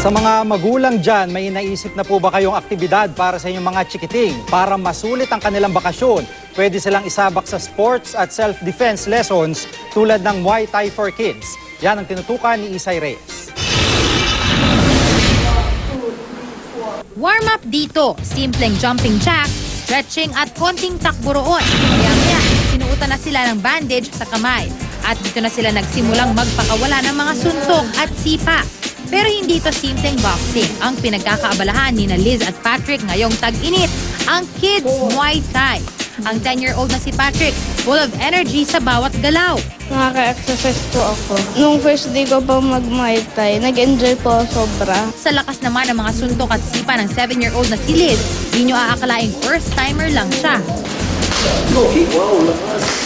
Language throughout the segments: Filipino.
Sa mga magulang dyan, may naisip na po ba kayong aktibidad para sa inyong mga chikiting para masulit ang kanilang bakasyon? Pwede silang isabak sa sports at self-defense lessons tulad ng Muay Thai for Kids. Yan ang tinutukan ni Isay Reyes. Warm up dito, simpleng jumping jack, stretching at konting takbo roon. Kaya sinuutan na sila ng bandage sa kamay. At dito na sila nagsimulang magpakawala ng mga suntok at sipa. Pero hindi ito simpleng boxing. Ang pinagkakaabalahan ni Liz at Patrick ngayong tag-init, ang Kids Muay Thai. Ang 10-year-old na si Patrick, full of energy sa bawat galaw. Nakaka-exercise po ako. Nung first day ko pa mag-Muay Thai, nag-enjoy po ako sobra. Sa lakas naman ng mga suntok at sipa ng 7-year-old na si Liz, di nyo aakalaing first-timer lang siya.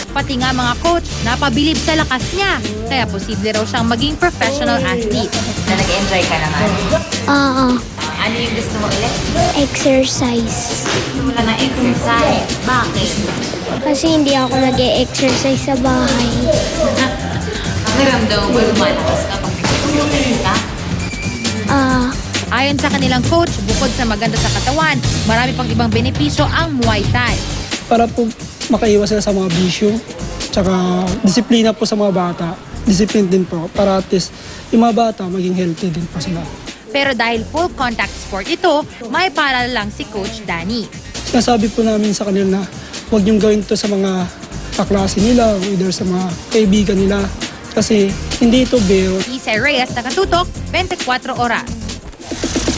Pati nga mga coach, napabilib sa lakas niya. Kaya posible raw siyang maging professional athlete. Na nag-enjoy ka naman? Oo. Ano yung gusto mo ulit? Exercise. Gusto mo lang ng exercise. Bakit? Kasi hindi ako nag-e-exercise sa bahay. Naramdaman mo lumalakas kapag nag-exercise ka? Ayon sa kanilang coach, bukod sa maganda sa katawan, marami pang ibang benepisyo ang Muay Thai. Para po makaiwas sila sa mga bisyo, tsaka disiplina po sa mga bata. Discipline din po para at least yung mga bata maging healthy din po sila. Pero dahil full contact sport ito, may paalala lang si Coach Danny. Sinasabi po namin sa kanila na huwag niyong gawin ito sa mga kaklase nila o either sa mga kaibigan nila kasi hindi ito biro. Isay Reyes, nakatutok, 24 oras.